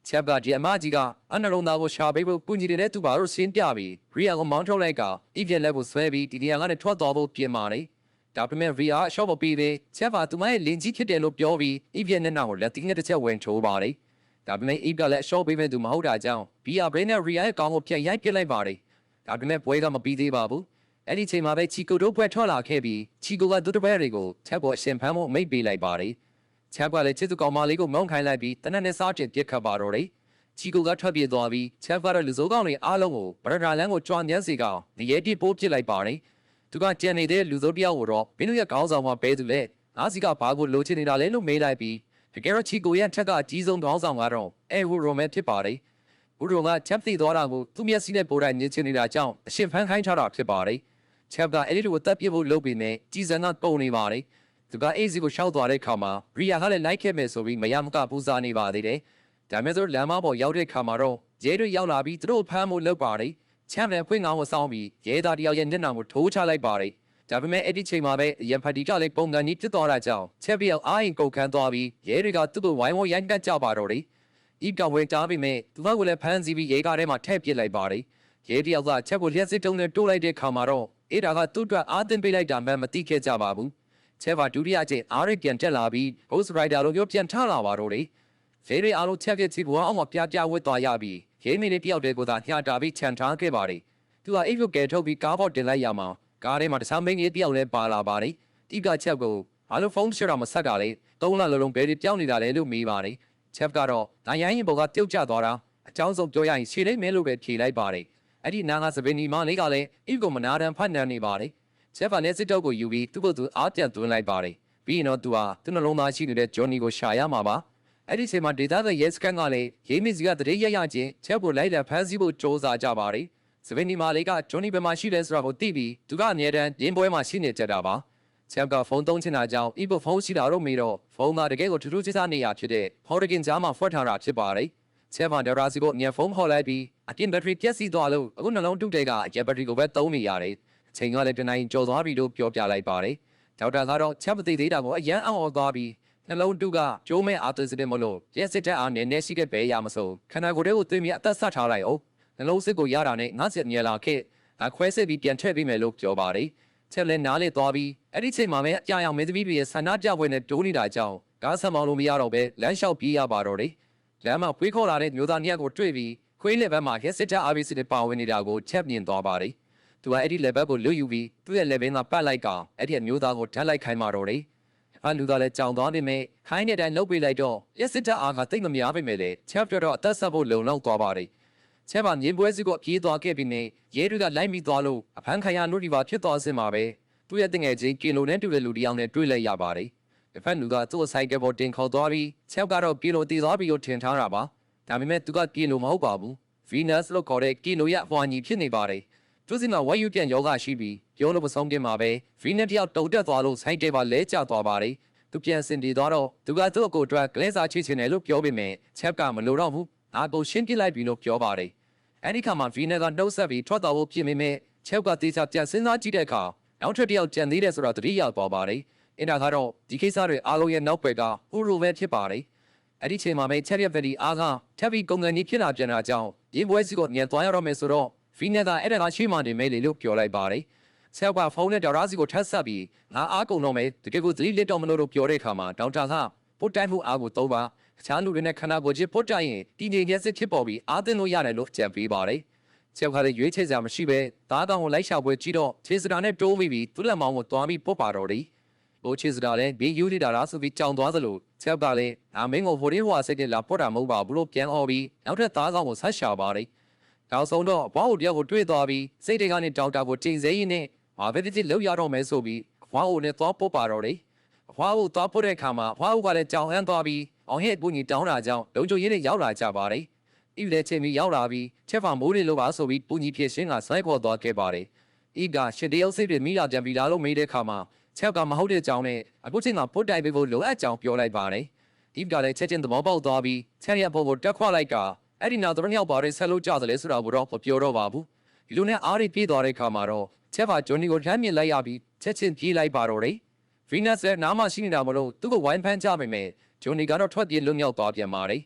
ချက်ပါဒီအမကြီးကအနှလုံးသားကိုရှာပေးဖို့ပူညီတဲ့သူပါလို့ရှင်းပြပြီးရီယာကိုမောင်းထုတ်လိုက်ကဤပြက်လက်ကိုဆွဲပြီးဒီနေရာကနေထွက်သွားဖို့ပြင်ပါတယ်။ဒါပေမဲ့ရီယာအရှော့မပြီးသေးချက်ပါသူမရဲ့လင်ကြီးဖြစ်တယ်လို့ပြောပြီးဤပြက်နဲ့နောက်ကိုလက်တင်းနဲ့တစ်ချက်ဝင်ထိုးပါတယ်။ဒါပေမဲ့ဤပြက်လည်းအရှော့ပေးမဲ့သူမဟုတ်တာကြောင့်ဘီယာဘရင်းနဲ့ရီယာရဲ့ကောင်းကိုပြန်ရိုက်ပစ်လိုက်ပါတယ်။ဒါပေမဲ့ပွဲကမပြီးသေးပါဘူး။ အဲ့ဒီချိန်မှာပဲချီကိုတို့ဖွဲ့ထွက်လာခဲ့ပြီးချီကိုကသူတပည့်တွေကိုချက်ပေါ်အရှင်ဖမ်းဖို့မိတ်ပေးလိုက်ပါတယ်ချက်ကလည်းချစ်သူကောင်မလေးကိုမုန်းခိုင်းလိုက်ပြီးတနက်နဲ့စားတင်ပြစ်ခတ်ပါတော့တယ်ချီကိုကထွက်ပြေးသွားပြီးချက်ကတော့လူစိုးကောင်တွေအားလုံးကိုဗရဒရာလန်ကိုကြွားမြန်းစီကောင်နေရဲတိပိုးပစ်လိုက်ပါတယ်သူကကြံနေတဲ့လူစိုးတယောက်ကိုတော့မင်းတို့ရဲ့ခေါင်းဆောင်မှာပဲသူလေငါးစီကဘာကိုလိုချင်နေတာလဲလို့မေးလိုက်ပြီးတကယ်တော့ချီကိုရဲ့ထက်ကအကြီးဆုံးခေါင်းဆောင်ကတော့ဝူရိုမဲဖြစ်ပါတယ်ဝူရိုကချက်သိသွားတာကိုသူ့မျက်စိနဲ့ပိုတိုင်းမြင်ချင်နေတာကြောင့်အရှင်ဖမ်းခိုင်းထားတာဖြစ်ပါတယ်ချက်ကအဲ့ဒီလိုတက်ပြဖို့လုပ်ပြီးနဲ့ကြီးစံကပုံနေပါတယ်သူကအေးစီကိုရှောက်သွားတဲ့ခါမှာရီယာကလည်းလိုက်ခဲ့မယ်ဆိုပြီးမရမကပူဇာနေပါသေးတယ်ဒါမဲ့ဆိုလမ်းမပေါ်ရောက်တဲ့ခါမှာတော့ရဲတွေရောက်လာပြီးသူတို့ဖမ်းဖို့လုပ်ပါတယ်ချက်လည်းဖွင့်ငောင်းကိုစောင်းပြီးရဲသားတယောက်ရဲ့မျက်နှာကိုထိုးချလိုက်ပါတယ်ဒါပေမဲ့အဲ့ဒီချိန်မှာပဲရန်ဖတ်တီကလည်းပုံစံကြီးဖြစ်သွားတာကြောင့်ချက်ပြောက်အားရင်ကုန်ခန်းသွားပြီးရဲတွေကသူ့ကိုဝိုင်းဝန်းရိုက်တက်ကြပါတော့တယ်ဤကောင်ဝင်တားပြီးမဲ့သူကလည်းဖမ်းဆီးပြီးရဲကားထဲမှာထည့်ပစ်လိုက်ပါတယ်ရဲတယောက်ကချက်ကိုလျှက်စစ်တုံးနဲ့တိုးလိုက်တဲ့ခါမှာတော့အေးဒါကသူ့အတွက်အားသင်ပေးလိုက်တာမှမသိခဲ့ကြပါဘူးချက်ပါဒုတိယကျင်းအားရပြန်တက်လာပြီး Ghost Rider လိုမျိုးပြန်ထလာပါတော့တယ်ရဲတွေအားလုံးချက်ပြစ်စီဘွားအောင်ပြပြဝတ်သွားရပြီးရဲမင်းလေးတယောက်တည်းကိုသာညှာတာပြီးခြံထားခဲ့ပါတယ်သူကအိပ်ရုပ်ကဲထုတ်ပြီးကားပေါ်တင်လိုက်ရမှာကားထဲမှာတခြားမိန်းကြီးတယောက်လည်းပါလာပါတယ်တိကချက်ကိုအားလုံးဖုန်းရှော့တော့မဆက်တာလေ၃လလုံးဘယ်တွေပြောင်းနေတာလဲလို့မေးပါတယ်ချက်ကတော့ဒါရိုင်းရင်ဘောကပြုတ်ကျသွားတာအကြောင်းဆုံးပြောရရင်ရှည်လိုက်မဲလို့ပဲဖြေလိုက်ပါတယ်အဲ့ဒီနာငါစပင်းဒီမလေးကလည်းအိကိုမနာတန်ဖတ်နန်းနေပါတယ်ချက်ဖာနဲ့စစ်တုပ်ကိုယူပြီးသူ့ဘသူအားပြန်သွင်းလိုက်ပါတယ်ပြီးရင်တော့သူဟာသူ့နှလုံးသားရှိနေတဲ့ဂျွန်နီကိုရှာရမှာပါအဲ့ဒီချိန်မှာဒေတာတဲ့ရဲစကန်ကလည်းရေးမစ်စီကတရေရရချင်းချက်ကိုလိုက်လက်ဖမ်းဆီးဖို့စ조사ကြပါတယ်စပင်းဒီမလေးကဂျွန်နီဘယ်မှာရှိလဲဆိုတာကိုသိပြီးသူကအမြဲတမ်းရင်းပွဲမှာရှိနေကြတာပါချက်ကဖုန်းသုံးချင်တာကြောင့်ဤဘဖုန်းရှိတာတော့မေးတော့ဖုန်းကတကယ်ကိုထူးထူးခြားခြားနေရဖြစ်တဲ့ဟော်ဒကင်ကြားမှာဖွက်ထားတာဖြစ်ပါတယ်ချက်မှာဒရာစီကိုညဖုန်းခေါ်လိုက်ပြီးအပြင်ဘက်ထရီပြက်စီသွားလို့အခုနှလုံးတုတဲ့ကရဘက်ထရီကိုပဲသုံးနေရတယ်ချိန်ကလည်းတနိုင်ကြော်သွားပြီလို့ပြောပြလိုက်ပါတယ်ဒေါက်တာကတော့ချက်မသိသေးတာကိုအရန်အောင်သွားပြီးနှလုံးတုကကျိုးမဲ့အာသစ်စစ်မလို့ရက်စစ်တဲ့အားနဲ့နေရှိတဲ့ဘဲရမစိုးခန္ဓာကိုယ်တွေကိုသွေးမြအသက်ဆက်ထားလိုက်အောင်နှလုံးစစ်ကိုရတာနဲ့ငါ့စစ်မြဲလာခဲ့ခွဲစစ်ပြီးပြန်ထည့်ပေးမယ်လို့ပြောပါတယ်ချက်လည်းနားလေသွားပြီးအဲ့ဒီချိန်မှာပဲအကြာအောင်မင်းသမီးရဲ့ဆန္ဒပြပွဲနဲ့တိုးနေတာကြောင့်ကားဆက်မောင်းလို့မရတော့ပဲလမ်းလျှောက်ပြေးရပါတော့တယ်လမ်းမှာဖွေးခေါ်လာတဲ့မျိုးသားနှစ်ယောက်ကိုတွေ့ပြီးခွေးလက်ဘက်မှာရက်စစ်တဲ့ RBC နဲ့ပါဝင်နေတာကိုချက်မြင်သွားပါတယ်သူကအဲ့ဒီလက်ဘက်ကိုလွတ်ယူပြီးသူ့ရဲ့လက်ဘင်းကပတ်လိုက်ကောင်အဲ့ဒီမျိုးသားကိုဓာတ်လိုက်ခိုင်းပါတော့တယ်လူသားလည်းကြောင်သွားနေမယ်ခိုင်းတဲ့အတိုင်းလှုပ်ပေးလိုက်တော့ရက်စစ်တဲ့အားကတိတ်မများပေမဲ့လေချက်ပြတော့အသက်ဆက်ဖို့လုံလောက်သွားပါတယ်ချက်ပါညင်ပွဲစီကိုပြေးသွားခဲ့ပြီးနေရဲတွေကလိုက်မိသွားလို့အဖမ်းခံရနို့ဒီပါဖြစ်သွားစင်မှာပဲသူ့ရဲ့တငယ်ချင်းကီလိုနဲ့တူတဲ့လူတယောက်နဲ့တွေ့လိုက်ရပါတယ်တစ်ဖက်လူကသူ့အဆိုင်ကပေါ်တင်ခေါ်သွားပြီးချက်ကတော့ကီလိုတည်သွားပြီးလို့ထင်ထားတာပါဒါပေမဲ့သူကကီလိုမဟုတ်ပါဘူးဗီနပ်စ်လို့ခေါ်တဲ့ကီလိုရဲ့အဖွာညီဖြစ်နေပါတယ်သူစီမှာဝိုင်းယူပြန်ယောဂရှိပြီးပြောလို့မဆုံးခင်မှာပဲဗီနပ်တယောက်တုံတက်သွားလို့ဆိုင်တဲပါလဲကျသွားပါတယ်သူပြန်စင်တည်သွားတော့သူကသူ့အကိုအတွက်ကလဲစာချချင်တယ်လို့ပြောပေမဲ့ချက်ကမလိုတော့ဘူးငါကိုရှင်းပြလိုက်ပြီလို့ပြောပါတယ်အဲ့ဒီခါမှာဗီနပ်ကနှုတ်ဆက်ပြီးထွက်သွားဖို့ပြင်မိမဲ့ချက်ကတေးချပြန်စဉ်းစားကြည့်တဲ့အခါနောက်ထပ်တယောက်ကြံသေးတယ်ဆိုတော့တတိယပေါ်ပါတယ်အင်တာကတော့ဒီကိစ္စတွေအားလုံးရဲ့နောက်ွယ်ကဟူရိုပဲဖြစ်ပါတယ်အဲ့ဒီချိန်မှာပဲချက်ရက်ဗက်ဒီအားကထပ်ပြီးကုန်ကန်ကြီးဖြစ်လာပြန်တာကြောင့်ရင်းပွဲစီကိုညံသွားရတော့မယ်ဆိုတော့ဗီနပ်ကအဲ့ဒါကရှိမှနေမယ်လေလို့ပြောလိုက်ပါတယ်ဆက်ကဖုန်းနဲ့ဒေါ်ရာစီကိုထပ်ဆက်ပြီးငါအားကုန်တော့မယ်တကယ်ကိုသတိလစ်တော့မလို့ပြောတဲ့အခါမှာဒေါက်တာကပို့တိုင်းမှုအားကိုသုံးပါအခြားလူတွေနဲ့ခန္ဓာကိုယ်ချစ်ပို့တိုင်းရင်တည်ငြိမ်ရက်စစ်ဖြစ်ပေါ်ပြီးအားသင်လို့ရတယ်လို့ကြံပေးပါတယ်ချက်ခါတဲ့ရွေးချယ်စရာမရှိပဲသားကောင်ကိုလိုက်ရှာပွဲကြည့်တော့ခြေစတာနဲ့တိုးပြီးသူ့လက်မောင်းကိုတွားပြီးပုတ်ပါတော့တယ်ဘိုးခြေစတာလည်းဘေးယူနေတာလားဆိုပြီးကြောင်သွားသလိုချက်ကလည်းမင်းကိုဟိုရင်းဟွာစိတ်နဲ့လာပုတ်တာမဟုတ်ပါဘူးလို့ပြန်អော်ပြီးနောက်ထပ်သားကောင်ကိုဆက်ရှာပါတယ်နောက်ဆုံးတော့ဘွားကိုတယောက်ကိုတွေ့သွားပြီးစိတ်တွေကနေဒေါက်တာကိုချိန်စေးရင်းနဲ့ဘယ်တစ်လောက်ရတော့မယ်ဆိုပြီးဘွားကိုလည်းသွားပုတ်ပါတော့တယ်ဘွားကိုသွားပုတ်တဲ့အခါမှာဘွားကလည်းကြောင်ဟန်းသွားပြီးအောင်ဟဲ့ပူညီတောင်းတာကြောင့်လုံချိုရင်းနဲ့ရောက်လာကြပါတယ်ဤလည်းချိန်ပြီးရောက်လာပြီးချက်ဖာမိုးတွေလိုပါဆိုပြီးပူညီဖြစ်ရှင်းကစိုက်ခေါ်သွားခဲ့ပါတယ်ဤကရှစ်တယောက်စိတ်တွေမိလာပြန်ပြီးလာလို့မေးတဲ့အခါမှာချက်ကမဟုတ်တဲ့ကြောင်နဲ့အခုချိန်ကပုတ်တိုင်ပေးဖို့လိုအပ်ကြောင်ပြောလိုက်ပါတယ်ဤကလည်းချက်ချင်းသဘောပေါက်သွားပြီးချက်ရဖို့ကိုတက်ခွလိုက်ကအဲ့ဒီနောက်တော့ညောက်ပါတယ်ဆက်လို့ကြသလဲဆိုတာတော့မပြောတော့ပါဘူးဒီလိုနဲ့အားရပြေးသွားတဲ့အခါမှာတော့ချက်ဖာဂျွန်နီကိုထမ်းမြင်လိုက်ရပြီးချက်ချင်းပြေးလိုက်ပါတော့တယ်ဗီနပ်စ်ရဲ့နားမရှိနေတာမလို့သူ့ကိုဝိုင်းဖမ်းကြပေမဲ့ဂျွန်နီကတော့ထွက်ပြေးလွတ်မြောက်သွားပြန်ပါတယ်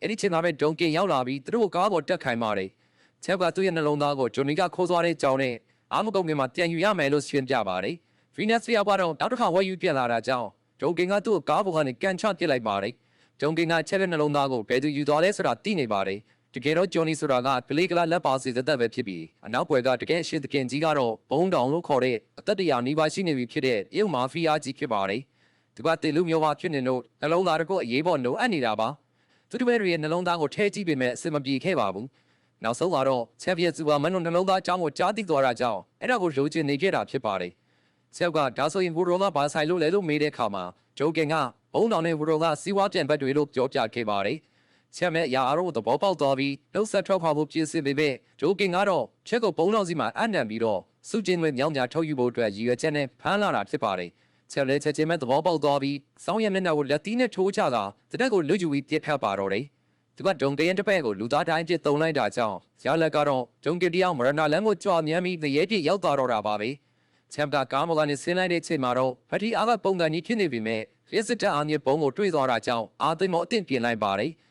အဲ့ဒီချိန်မှာပဲဒုံကင်ရောက်လာပြီးသူတို့ကားပေါ်တက်ခိုင်းပါတယ်ချက်ကသူ့ရဲ့နှလုံးသားကိုဂျွန်နီကခိုးသွားတဲ့ကြောင်နဲ့အားမကုန်ခင်မှာပြန်ယူရမယ်လို့ရှင်းပြပါတယ်ဗီနပ်စ်ရောက်တော့နောက်တစ်ခါဝယ်ယူပြန်လာတာကြောင့်ဒုံကင်ကသူ့ကိုကားပေါ်ကနေကန်ချပစ်လိုက်ပါတယ်ဒုံကင်ကချက်တဲ့နှလုံးသားကိုဘယ်သူယူသွားလဲဆိုတာသိနေပါတယ် တကယ်တော့ဂျွန်နီဆိုတာကကလေးကလာလက်ပါစီသက်သက်ပဲဖြစ်ပြီးအနောက်ဘွယ်ကတကယ်အရှိတကင်ကြီးကတော့ဘုံတောင်လို့ခေါ်တဲ့အသက်တရာနီးပါးရှိနေပြီဖြစ်တဲ့တရုတ်မာဖီးယားကြီးဖြစ်ပါတယ်။သူကတေလူမျိုးပါဖြစ်နေလို့နှလုံးသားတကုတ်အရေးပေါ်လိုအပ်နေတာပါ။သူတို့ရဲ့နှလုံးသားကိုထဲကြည့်ပေမဲ့အစင်မပြေခဲ့ပါဘူး။နောက်ဆုံးကတော့ချက်ပြက်စုပါမန်တို့နှလုံးသားအကြောင်းကိုကြားသိသွားတာကြောင့်အဲ့ဒါကိုလိုချင်နေခဲ့တာဖြစ်ပါတယ်။ဆက်ကဒါဆိုရင်ဘူရိုကဘာဆိုင်လို့လဲလို့မေးတဲ့အခါမှာဂျိုကင်ကဘုံတောင်နဲ့ဘူရိုကစီးပွားပြန်ဘက်တွေလို့ပြောပြခဲ့ပါတယ်။ချက်မဲ့ရာအားတို့သဘောပေါက်သွားပြီးလှုပ်ဆက်ထွက်ခွာဖို့ပြင်ဆင်ပေမဲ့ဂျိုကင်ကတော့ချက်ကိုဘုံတော်စီမှာအနံပြီးတော့စုကျင်းတွေမြောင်းများထုတ်ယူဖို့အတွက်ရည်ရွယ်ချက်နဲ့ဖမ်းလာတာဖြစ်ပါတယ်။ချက်လဲချက်ချင်းမဲ့သဘောပေါက်သွားပြီးစောင်းရမျက်နှာကိုလက်သီးနဲ့ထိုးချတာတတက်ကိုလွတ်ယူပြီးပြစ်ခတ်ပါတော့တယ်။သူကဒုံကရင်တစ်ဖက်ကိုလူသားတိုင်းပြစ်သုံးလိုက်တာကြောင့်ရလက်ကတော့ဒုံကတယောက်မရဏလန်းကိုကြွားမြန်းပြီးတရေပြစ်ရောက်သွားတော့တာပါပဲ။ချက်တာကားမော်ကနေဆင်းလိုက်တဲ့အချိန်မှာတော့ဖတီအားကပုံစံကြီးဖြစ်နေပြီမဲ့ရစ်စစ်တပ်အားမြေပုံကိုတွေ့သွားတာကြောင့်အာသိမောအသင့်ပြင်လိုက်ပါတယ်။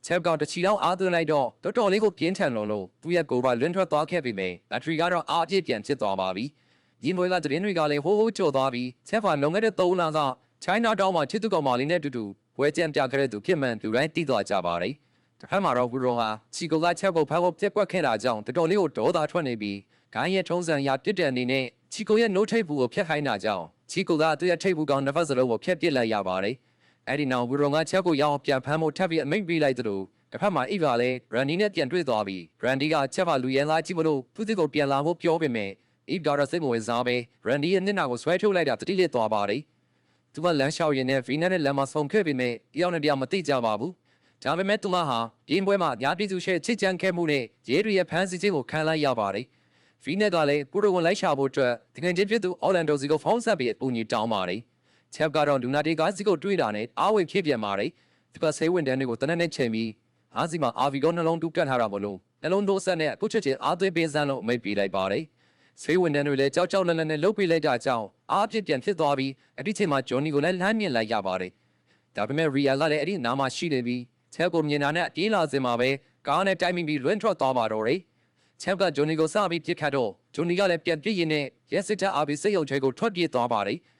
ချက်ကောင်တချီတော့အားသွင်းလိုက်တော့တော်တော်လေးကိုပြင်းထန်လုံးလို့သူ့ရဲ့ကိုယ်ပါလွန်းထွက်သွားခဲ့ပြီမဲ့ဘက်ထရီကတော့အားပြည့်ပြန်ဖြစ်သွားပါပြီ။ရင်းမွေးကသတင်းတွေကလည်းဟိုးဟိုးကျော်သွားပြီးချက်ဖာလုံခဲ့တဲ့3လကချိုင်းနာတောင်းမှာချစ်သူကောင်မလေးနဲ့တူတူဝဲကြံပြခဲ့တဲ့သူဖြစ်မှန်လူတိုင်းသိသွားကြပါတယ်။တစ်ဖက်မှာတော့ဘူရောဟာချီကိုကချက်ကိုဖက်ဖို့ပြက်ကွက်ခဲ့တာကြောင့်တော်တော်လေးကိုဒေါသထွက်နေပြီးဂိုင်းရဲ့ထုံးစံရာတစ်တဲ့အနေနဲ့ချီကိုရဲ့နှုတ်ထိပ်ဘူးကိုဖျက်ခိုင်းတာကြောင့်ချီကိုကသူ့ရဲ့ထိပ်ဘူးကောင်နှစ်ဖက်စလုံးကိုဖျက်ပစ်လိုက်ရပါတယ်။အဲ့ဒီနောက်ဘူရောကချက်ကိုရအောင်ပြန်ဖမ်းဖို့ထပ်ပြီးအမိန့်ပေးလိုက်သလိုတစ်ဖက်မှာအိဗာလည်းရန်ဒီနဲ့ပြန်တွေ့သွားပြီးရန်ဒီကချက်ပါလူရဲသားကြည့်မလို့သူ့စစ်ကိုပြန်လာဖို့ပြောပေမဲ့အိဗ်ဒါရစိတ်မဝင်စားပဲရန်ဒီရဲ့မျက်နှာကိုဆွဲထုတ်လိုက်တာတတိလစ်သွားပါတယ်။သူကလမ်းလျှောက်ရင်းနဲ့ဗီနက်နဲ့လမ်းမှာဆုံခဲ့ပေမဲ့တယောက်နဲ့တယောက်မသိကြပါဘူး။ဒါပေမဲ့သူမဟာပြင်းပွဲမှာညာပြည်သူရှဲချစ်ချမ်းခဲ့မှုနဲ့ရဲတွေရဲ့ဖမ်းဆီးခြင်းကိုခံလိုက်ရပါတယ်။ဗီနက်ကလည်းပူရိုဝန်လိုက်ရှာဖို့အတွက်တကယ်ချင်းဖြစ်သူအော်လန်ဒိုစီကိုဖုန်းဆက်ပြီးအပူညီတောင်းပါတယ်။ချက်ကတော့လူနာတီကားစီကိုတွေးတာနဲ့အားဝင်ဖြစ်ပြန်ပါတယ်။သူကဆေးဝန်တန်းတွေကိုတနက်နဲ့ချိန်ပြီးအားစီမှာအာဗီကိုနှလုံးတူးတက်ထားတာမလို့နှလုံးထိုးဆက်နဲ့အခုချက်ချင်းအားသွင်းပေးစမ်းလို့အမိန့်ပေးလိုက်ပါတယ်။ဆေးဝန်တန်းတွေလည်းကြောက်ကြောက်လန့်လန့်နဲ့လှုပ်ပေးလိုက်တာကြောင့်အားပြစ်ပြန်ဖြစ်သွားပြီးအဲ့ဒီချိန်မှာဂျွန်နီကိုလည်းလှမ်းမြင်လိုက်ရပါတယ်။ဒါပေမဲ့ရီယာကလည်းအဲ့ဒီနားမှာရှိနေပြီးချက်ကိုမြင်တာနဲ့ပြေးလာစင်မှာပဲကားနဲ့တိုက်မိပြီးလွင့်ထွက်သွားပါတော့တယ်။ချက်ကဂျွန်နီကိုစပြီးပြစ်ခတ်တော့ဂျွန်နီကလည်းပြန်ပြစ်ရင်းနဲ့ရက်စစ်တပ်အာဗီစိတ်ရုံချဲကိုထွက်ပြေးသွားပါတယ်။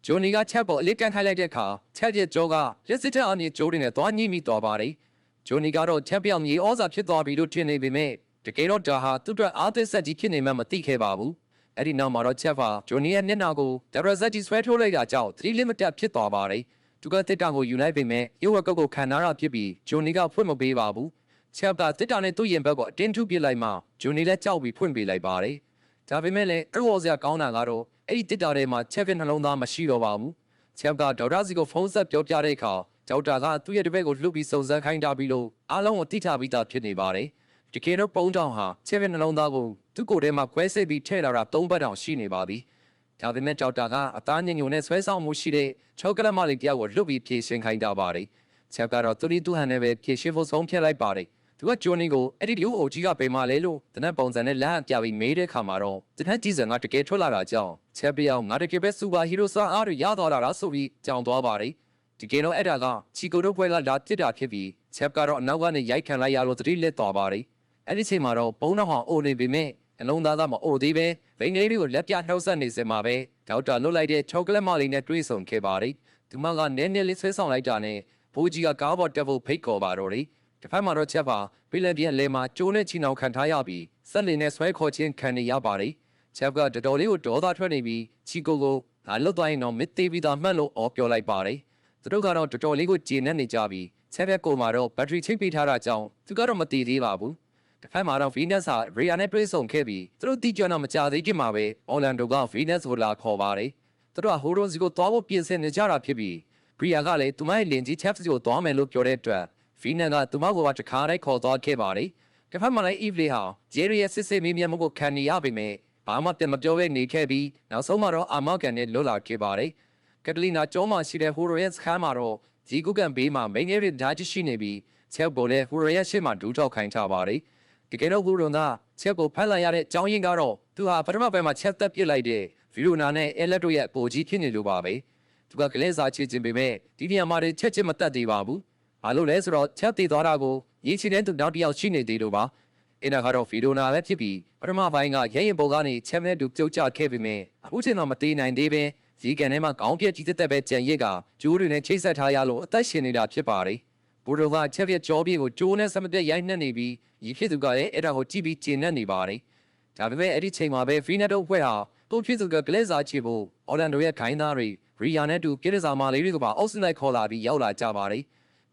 ဂျွန်နီကချက်ပေါ်အလစ်ကန်ခိုင်းလိုက်တဲ့အခါချက်ရဲ့ကြောကရက်စစ်တပ်အာမြေကျိုးတွေနဲ့သွားညှိမိသွားပါတယ်။ဂျွန်နီကတော့ချက်ပြောင်မြေဩဇာဖြစ်သွားပြီလို့ထင်နေပေမဲ့တကယ်တော့ဒါဟာသူ့အတွက်အားသစ်ဆက်ကြီးဖြစ်နေမှမသိခဲ့ပါဘူး။အဲ့ဒီနောက်မှာတော့ချက်ဟာဂျွန်နီရဲ့မျက်နှာကိုဒရဇက်ကြီးဆွဲထိုးလိုက်တာကြောင့်3 limited ဖြစ်သွားပါတယ်။သူကတစ်တောင်ကိုယူလိုက်ပေမဲ့ရုပ်ဝက်ကုတ်ကိုခံနာတာဖြစ်ပြီးဂျွန်နီကဖွင့်မပေးပါဘူး။ချက်ကတစ်တောင်နဲ့သူ့ရင်ဘက်ကိုအတင်းထုပစ်လိုက်မှဂျွန်နီလည်းကြောက်ပြီးဖွင့်ပေးလိုက်ပါတယ်။ဒါပေမဲ့လည်းအရောစရာကောင်းတာကတော့အဲ့ဒီတစ်တောင်ထဲမှာချက်ရဲ့နှလုံးသားမရှိတော့ပါဘူး။ချက်ကဒေါက်တာစီကိုဖုန်းဆက်ပြောပြတဲ့အခါဒေါက်တာကသူ့ရဲ့တပည့်ကိုလှုပ်ပြီးစုံစမ်းခိုင်းတာပြီးလို့အားလုံးကိုတိထားပြီးသားဖြစ်နေပါတယ်။တကယ်တော့ပုံတောင်ဟာချက်ရဲ့နှလုံးသားကိုသူ့ကိုယ်ထဲမှာခွဲစိတ်ပြီးထည့်လာတာ3ပတ်တောင်ရှိနေပါသည်။ဒါပေမဲ့ဒေါက်တာကအသားညင်ညုံနဲ့ဆွဲဆောင်မှုရှိတဲ့ချောကလက်မလေးတယောက်ကိုလှုပ်ပြီးဖြည့်ရှင်းခိုင်းတာပါတယ်။ချက်ကတော့သူ့ဟန်နဲ့ပဲဖြည့်ရှင်းဖို့ဆုံးဖြတ်လိုက်ပါတယ်။သူကဂျွန်နီကိုအဲ့ဒီလူအိုကြီးကပေမလဲလို့တနက်ပုံစံနဲ့လက်အပြပြီးမေးတဲ့ခါမှာတော့တနက်ကြီးစံကတကယ်ထွက်လာတာကြောင့်ချက်ပြောင်းငါတကယ်ပဲစူပါဟီးရိုးစားအားတွေရသွားတာဆိုပြီးကြောင်သွားပါတယ်။ဒီကဲတော့အဲ့ဒါကချီကိုတို့ပွဲကလာတစ်တာဖြစ်ပြီးချက်ကတော့အနောက်ကနေရိုက်ခံလိုက်ရလို့သတိလက်သွားပါတယ်။အဲ့ဒီချိန်မှာတော့ပုံတော်ဟောင်အိုနေပေမဲ့အလုံးသားသားမအိုသေးပဲဗိန်းလေးတွေကိုလက်ပြနှုတ်ဆက်နေစင်မှာပဲဒေါက်တာလွတ်လိုက်တဲ့ချောကလက်မလေးနဲ့တွေးဆုံခဲ့ပါတယ်။သူမကနည်းနည်းလေးဆွဲဆောင်လိုက်တာနဲ့ဘိုးကြီးကကားပေါ်တက်ဖို့ဖိတ်ခေါ်ပါတော့တယ်။တစ်ဖက်မှာတော့ချက်ပါပြည်လပြက်လဲမှာကျိုးနဲ့ချီနှောင်ခံထားရပြီးဆက်လင်းနဲ့ဆွဲခေါ်ခြင်းခံနေရပါတယ်။ချက်ကတော်တော်လေးကိုဒေါသထွက်နေပြီးချီကိုကိုငါလွတ်သွားရင်တော့မစ်သေးပြီးသားမှတ်လို့အော်ပြောလိုက်ပါတယ်။သူတို့ကတော့တော်တော်လေးကိုကျေနပ်နေကြပြီးချက်ပြက်ကိုမှာတော့ဘက်ထရီချိတ်ပေးထားတာကြောင့်သူကတော့မတည်သေးပါဘူး။တစ်ဖက်မှာတော့ဗီနက်စ်ဟာရီယာနဲ့တွေးဆုံခဲ့ပြီးသူတို့တီးကြွတော့မကြသေးခင်မှာပဲအော်လန်ဒိုကဗီနက်စ်ကိုလာခေါ်ပါတယ်။သူတို့ကဟိုရိုစီကိုသွားဖို့ပြင်ဆင်နေကြတာဖြစ်ပြီးရီယာကလည်းသူမရဲ့လင်ကြီးချက်စီကိုသွားမယ်လို့ပြောတဲ့အတွက်ဗီနက်ကသူမကိုတခါတည်းခေါ်သွားခဲ့ပါတယ်။တစ်ဖက်မှာလည်းအီဗလီဟာဂျယ်ရီရဲ့စစ်စစ်မီးမြတ်မှုကိုခံနေရပေမဲ့ဘာမှပြန်မပြောဘဲနေခဲ့ပြီးနောက်ဆုံးမှာတော့အာမောက်ကန်နဲ့လွတ်လာခဲ့ပါတယ်။ကက်တလီနာကျောင်းမှာရှိတဲ့ဟိုရိုရဲ့စခန်းမှာတော့ဂျီကူကန်ဘေးမှာမိန်းကလေးတွေဓာတ်ရှိနေပြီးချက်ပေါ်လဲဟိုရိုရဲ့ရှေ့မှာဒူးထောက်ခိုင်းထားပါတယ်။ဒီကဲတော့ဟိုရိုကချက်ကိုဖမ်းလိုက်ရတဲ့အကြောင်းရင်းကတော့သူဟာပထမပိုင်းမှာချက်သက်ပစ်လိုက်တဲ့ဗီရိုနာနဲ့အဲလက်တို့ရဲ့အပေါ်ကြီးဖြစ်နေလို့ပါပဲ။သူကကလေးစားချစ်ခြင်းပေမဲ့ဒီနေရာမှာချက်ချင်းမတက်သေးပါဘူး။ဘာလို့လဲဆိုတော့ချက်တည်သွားတာကိုရည်ချင်တဲ့သူနောက်တစ်ယောက်ရှိနေသေးလို့ပါ။အင်းကတော့ဗီရိုနာပဲဖြစ်ပြီးပထမပိုင်းကရဲရင်ပေါ်ကနေချက်နဲ့တူပြုတ်ကျခဲ့ပေမဲ့အခုချိန်တော့မသေးနိုင်သေးပဲဇီကန်ထဲမှာကောင်းပြက်ကြီးသက်သက်ပဲကြံရစ်ကကျိုးတွေနဲ့ချိတ်ဆက်ထားရလို့အသက်ရှင်နေတာဖြစ်ပါတယ်။ ဘူရိုကချက်ပြကြောပြေကိုကျိုးနဲ့စမပြတ်ရိုက်နှက်နေပြီးရဖြစ်သူကလည်းအဲ့ဒါကိုကြည့်ပြီးကျေနပ်နေပါတယ်ဒါပေမဲ့အဲ့ဒီချိန်မှာပဲဖီနက်တို့ဖွဲ့ဟာသူ့ဖြစ်သူကကလေးစားချေဖို့အော်လန်ဒိုရဲ့ခိုင်းသားတွေရီယာနဲ့တူကိရဇာမာလေးတွေကပါအောက်စင်လိုက်ခေါ်လာပြီးရောက်လာကြပါတယ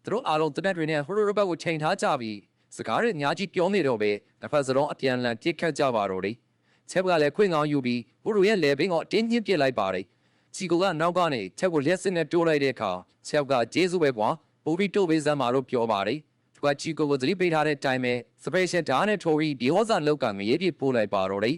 ်သူတို့အားလုံးတနက်တွေနဲ့ဟိုရိုဘတ်ကိုချိန်ထားကြပြီးစကားတွေအများကြီးပြောနေတော့ပဲတစ်ဖက်စလုံးအပြန်အလှန်ပြစ်ခတ်ကြပါတော့တယ်ချက်ကလည်းခွင့်ကောင်းယူပြီးဘူရိုရဲ့လေဘင်းကိုတင်းညှင်းပစ်လိုက်ပါတယ်ချီကိုကနောက်ကနေချက်ကိုလက်စစ်နဲ့တိုးလိုက်တဲ့အခါချက်ကဂျေဆုပဲကွာပိုပြီးတိုးပေးစမ်းပါလို့ပြောပါတယ်သူကချီကိုသတိပေးထားတဲ့အတိုင်းပဲစပယ်ရှယ်ဓာတ်နဲ့ထိုးပြီးဒီဝါစာလောက်ကငရေပြပို့လိုက်ပါတော့တယ်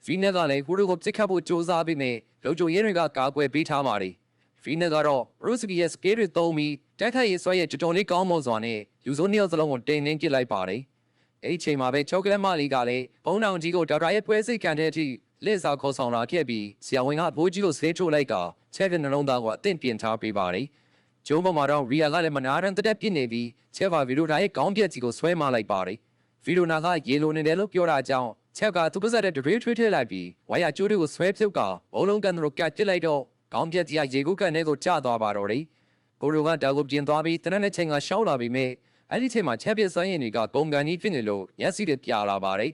ဖီနက်ကလည်းဘူရိုကိုပြစ်ခတ်ဖို့ကြိုးစားပြီးနဲ့လုံခြုံရေးတွေကကာကွယ်ပေးထားပါတယ်ဖီနက်ကတော့ရိုစကီရဲ့စကေးတွေသုံးပြီးတိုက်ခိုက်ရေးဆွဲရဲ့ကြတော်လေးကောင်းမွန်စွာနဲ့ယူဆိုးနှစ်ယောက်စလုံးကိုတင်နှင်းပစ်လိုက်ပါတယ်အဲ့ဒီချိန်မှာပဲချောကလက်မလီကလည်းဘုံတောင်ကြီးကိုဒေါက်တာရဲ့ပွဲစိတ်ခံတဲ့အထိလက်စာခေါ်ဆောင်လာခဲ့ပြီးဆရာဝန်ကဘိုးကြီးကိုဆေးချိုးလိုက်ကချက်ပြနှလုံးသားကိုအသင့်ပြင်ထားပေးပါတယ်ကျုံးပေါ်မှာတော့ရီယာကလည်းမနာရန်တက်ပြစ်နေပြီးချက်ပါဗီဒိုနာရဲ့ကောင်းပြက်ကြီးကိုဆွဲမလိုက်ပါတယ်ဗီဒိုနာကရေလိုနေတယ်လို့ပြောတာကြောင့်ချက်ကသူ့ပါဇက်တဲ့ဒရေထွေးထည့်လိုက်ပြီးဝါယာကျိုးတွေကိုဆွဲပြုတ်ကဘုံလုံးကန်တို့ကတ်ပစ်လိုက်တော့ကောင်းပြက်ကြီးကရေကူးကန်ထဲကိုကျသွားပါတော့တယ်ဘိုရိုကတာကိုပြင်သွားပြီးတနက်နေ့ချိန်ကရှောက်လာပြီးမြဲအဲ့ဒီချိန်မှာချက်ပြစွမ်းရည်တွေကပုံကန်ကြီးဖြစ်နေလို့မျက်စိတွေပြလာပါတယ်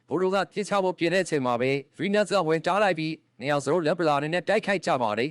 ဘိုရိုကပြစ်ချဖို့ပြင်တဲ့ချိန်မှာပဲဗီနက်စ်ကဝင်တားလိုက်ပြီးနေအောင်စရိုလက်ပလာနဲ့တိုက်ခိုက်ကြပါတယ်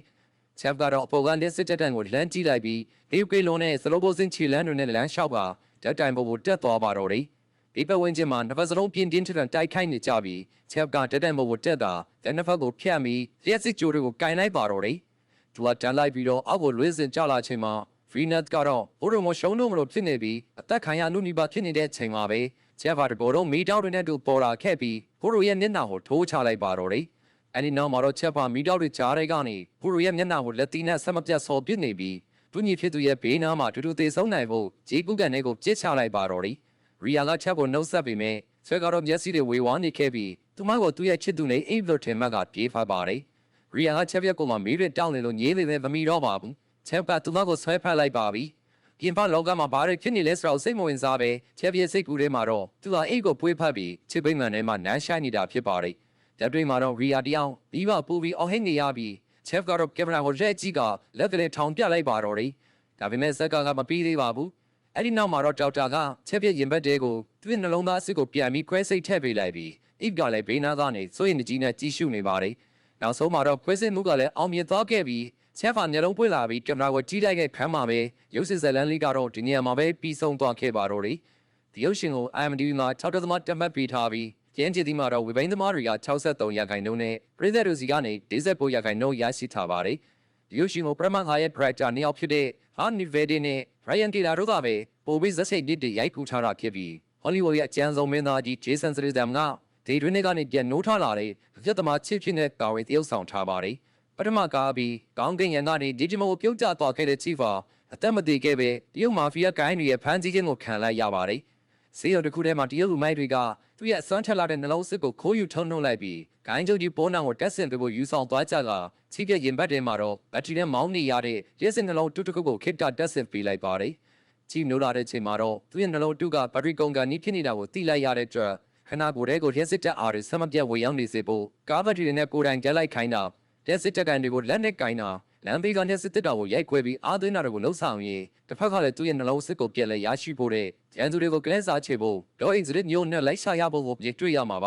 ချက်ကတော့အပေါ်ကလက်စစ်တက်တန်ကိုလမ်းကြည့်လိုက်ပြီးဒေးကွေလုံးနဲ့စလိုဘိုစင်ချီလန်တွေနဲ့လမ်းလျှောက်ကဓာတ်တိုင်ပေါ်ကိုတက်သွားပါတော့တယ်ဒီပဝင်းချင်းမှာနှစ်ဖက်စလုံးပြင်းပြင်းထန်ထန်တိုက်ခိုက်နေကြပြီးချက်ကဓာတ်တိုင်ပေါ်ကိုတက်တာတဲ့နှစ်ဖက်ကိုဖျက်ပြီးလက်စစ်ကြိုးတွေကိုကင်လိုက်ပါတော့တယ်သူကတန်းလိုက်ပြီးတော့အောက်ကိုလွှဲစင်ကျလာချိန်မှာဗီနက်ကတော့ဘိုရိုမရှုံးလို့မလို့ဖြစ်နေပြီးအသက်ခံရနုနီပါဖြစ်နေတဲ့ချိန်မှာပဲချက်ပါတဘောတော့မီတောက်တွေနဲ့တူပေါ်လာခဲ့ပြီးဘိုရိုရဲ့မျက်နှာကိုထိုးချလိုက်ပါတော့တယ်အဲ့ဒီနောက်မှာတော့ချက်ပါမီတောက်တွေကြားထဲကနေဘိုရိုရဲ့မျက်နှာကိုလက်သီးနဲ့ဆက်မပြတ်ဆော်ပစ်နေပြီးသူညီဖြစ်သူရဲ့ဘေးနားမှာတူတူသေးဆုံးနိုင်ဖို့ဂျေကူကန်နဲ့ကိုပြစ်ချလိုက်ပါတော့တယ်ရီယာကချက်ကိုနှုတ်ဆက်ပြီးမြဲဆွဲကတော့မျက်စိတွေဝေဝါးနေခဲ့ပြီးသူမကိုသူ့ရဲ့ချစ်သူနဲ့အိမ်ဘလို့ထင်မှတ်ကပြေးဖတ်ပါတယ်ရီယာကချက်ပြက်ကိုမှမီးတွေတောင်းနေလို့ညေးနေတယ်မမီတော့ပါဘူးချက်ကသူမကိုဆွဲဖက်လိုက်ပါပြီပြင်ပလောကမှာဘာတွေဖြစ်နေလဲဆိုတော့စိတ်မဝင်စားပဲချက်ပြက်စိတ်ကူးထဲမှာတော့သူကအိတ်ကိုပွေးဖက်ပြီးချစ်ပိမှန်ထဲမှာနန်းရှိုင်းနေတာဖြစ်ပါတယ်ဓာတ်တွေမှာတော့ရီယာတယောက်ပြီးပါပူပြီးအော်ဟစ်နေရပြီးချက်ကတော့ကင်မရာကိုရက်ကြည့်ကလက်ကလေးထောင်ပြလိုက်ပါတော့တယ်ဒါပေမဲ့ဇက်ကမပြီးသေးပါဘူးအဲ့ဒီနောက်မှာတော့ဒေါက်တာကချက်ပြက်ရင်ဘတ်တဲကိုသူ့နှလုံးသားအစ်စ်ကိုပြန်ပြီးခွဲစိတ်ထည့်ပေးလိုက်ပြီးအိတ်ကလည်းဘေးနားကနေစိုးရင်ကြီးနဲ့ကြီးရှုနေပါတယ်နောက်ဆုံးမှာတော့ခွဲစိတ်မှုကလည်းအောင်မြင်သွားခဲ့ပြီးချက်ဖာမျက်လုံးပွင့်လာပြီးကင်မရာကိုကြီးလိုက်ခဲ့ဖမ်းမှာပဲရုပ်စစ်ဇလန်လေးကတော့ဒီနေရာမှာပဲပြီးဆုံးသွားခဲ့ပါတော့တယ်ဒီရုပ်ရှင်ကို IMDb မှာ6.1မှတ်ပေးထားပြီးကျင်းချီဒီမှာတော့ဝေဘိန်းသမားတွေက63ရာခိုင်နှုန်းနဲ့ပြည်သက်တို့စီကနေ49ရာခိုင်နှုန်းရရှိထားပါတယ်ဒီရုပ်ရှင်ကိုပရမန်ဟာရဲ့ director နှစ်ယောက်ဖြစ်တဲ့ဟာနီဗေဒီနဲ့ Ryan Taylor တို့ကပဲပိုပြီးဇက်စိတ်တစ်ရိုက်ကူးထားတာဖြစ်ပြီး Hollywood ရဲ့အကျန်းဆုံးမင်းသားကြီး Jason Statham ကဒေတွင်းတွေကနေပြန်နိုးထလာတဲ့ပြတ်သမားချစ်ဖြစ်တဲ့ကာဝေးတရုပ်ဆောင်ထားပါတယ်ပထမကားပြီးကောင်းကင်ရံကနေဒီဂျီမိုကိုပြုတ်ကျသွားခဲ့တဲ့ချီဖာအသက်မသေးခဲ့ပဲတရုတ်မာဖီးယားဂိုင်းတွေရဲ့ဖမ်းဆီးခြင်းကိုခံလိုက်ရပါတယ်ဆေးရုံတစ်ခုထဲမှာတရုတ်လူမိုက်တွေကသူ့ရဲ့အစွမ်းထက်လာတဲ့နှလုံးစစ်ကိုခိုးယူထုံနှုတ်လိုက်ပြီးဂိုင်းချုပ်ကြီးပိုးနောင်ကိုတက်ဆင်ပေးဖို့ယူဆောင်သွားကြကချီးပြရင်ဘတ်ထဲမှာတော့ဘက်ထရီနဲ့မောင်းနေရတဲ့ရက်စင်နှလုံးတူတကုတ်ကိုခိတ္တတက်ဆင်ပေးလိုက်ပါတယ်ချီးနိုးလာတဲ့ချိန်မှာတော့သူ့ရဲ့နှလုံးတူကဘက်ထရီကုန်ကန်နီးဖြစ်နေတာကိုသိလိုက်ရတဲ့အတွက်ခနာကိုယ်ထဲကိုရက်စစ်တက်အားတွေဆက်မပြတ်ဝေရောက်နေစေဖို့ကားဘက်ထရီနဲ့ကိုယ်တိုင်တက်လိုက်ခိုင်းတာရက်စစ်တက်ကန်တွေကိုလက်နဲ့ကင်တာလမ်းဘေးကနေစစ်တပ်ကိုရိုက်ခွဲပြီးအားသွင်းတာတွေကိုလှုပ်ဆောင်ရင်းတစ်ဖက်ကလည်းသူ့ရဲ့နှလုံးစစ်ကိုပြက်လဲရရှိဖို့တဲ့ကျန်သူတွေကိုကလဲစားချေဖို့ဒေါ်အိဇရစ်မျိုးနဲ့လိုက်ရှာရဖို့ကိုပြတွေ့ရမှာပ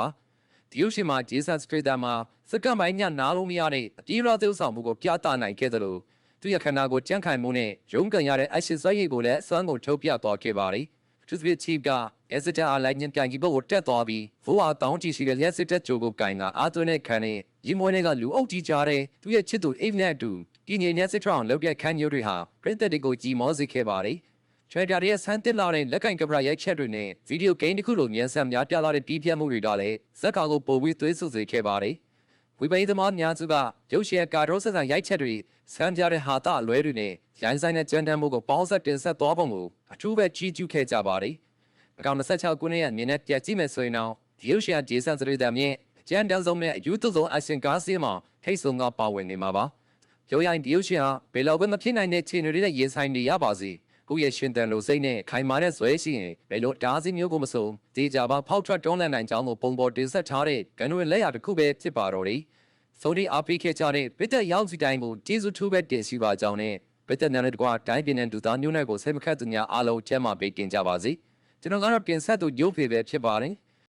ါဒီရုပ်ရှင်မှာဂျေဆန်စထရီတာမှာစကမိုင်းညနားလို့မရတဲ့အပြေးရောသေးဆောင်မှုကိုပြသနိုင်ခဲ့တယ်လို့သူ့ရဲ့ခန္ဓာကိုကြန့်ခိုင်မှုနဲ့ရုံးကန်ရတဲ့အရှိစွဲရည်ကိုလည်းအစွမ်းကုန်ထုတ်ပြသွားခဲ့ပါတယ်သူ့ရဲ့ချီကအစတာအလိုက်ညံပြန်ကြီးဖို့တက်သွားပြီးဘိုးအားတောင်းကြည့်ရှိတဲ့လက်စစ်တက်ကြိုကိုကင်ကအားသွင်းတဲ့ခံနဲ့ရီမွေးတွေကလူအုပ်ကြီးကြတဲ့သူ့ရဲ့ချစ်သူအိမ်နဲ့အတူဒီငြိမ်တဲ့စစ်ထောင်လောက်တဲ့ခန်းမျိုးတွေဟာပရိသတ်တွေကိုကြီးမောစေခဲ့ပါတယ်။ထရတာရဲ့ဆန်းတစ်လာတဲ့လက်ကင်ကင်မရာရိုက်ချက်တွေနဲ့ဗီဒီယိုဂိမ်းတစ်ခုလိုမြန်ဆန်များပြလာတဲ့ပြီးပြတ်မှုတွေကလည်းဇက်ကာကိုပိုပြီးသွေးဆူစေခဲ့ပါတယ်။ဝိပိသမားများစုကရုပ်ရှင်ကာရောဆက်ဆန်ရိုက်ချက်တွေဆန်းပြတဲ့ဟာတာအလွဲတွေနဲ့ရိုင်းဆိုင်တဲ့ကြမ်းတမ်းမှုကိုပေါင်းဆက်တင်ဆက်သွားပုံကိုအထူးပဲကြီးကျူးခဲ့ကြပါတယ်။အကောင်26ခုနှစ်ရဲ့မြင်နဲ့ပြတ်ကြည့်မယ်ဆိုရင်တော့ဒီရုပ်ရှင်ဂျေဆန်စရီတမ်ရဲ့ကျန်တန်းဆုံးနဲ့အယူသွဆုံးအရှင်ကားစီးမှာထိတ်ဆုံးကပါဝင်နေမှာပါ။ရုပ်ရိုင်းဒီရုပ်ရှင်ဟာဘယ်လောက်ပဲမဖြစ်နိုင်တဲ့ခြေတွေနဲ့ရင်ဆိုင်နေရပါစေ။ကိုယ့်ရဲ့ရှင်တန်လိုစိတ်နဲ့ခိုင်မာတဲ့ဇွဲရှိရင်ဘယ်လိုတားဆီးမျိုးကိုမစုံဒီကြပါဖောက်ထွက်တွန်းလှန်နိုင်ကြောင်းကိုပုံပေါ်တင်ဆက်ထားတဲ့ကန်တွေလက်ရတစ်ခုပဲဖြစ်ပါတော့တယ်။ဆိုဒီအားပေးခဲ့ကြတဲ့ဗစ်တက်ရောက်စီတိုင်းကိုကျေးဇူးထူးပဲတင်ရှိပါကြောင်းနဲ့ဘ သက်များနဲ့တကွာတိုင်းပြည်နဲ့ဒူသားမျိုးနွယ်ကိုစိတ်မခတ်သူများအားလုံးကျမ်းမာပေးတင်ကြပါစေကျွန်တော်ကတော့ပြင်ဆက်သူရုပ်ဖေပဲဖြစ်ပါတယ်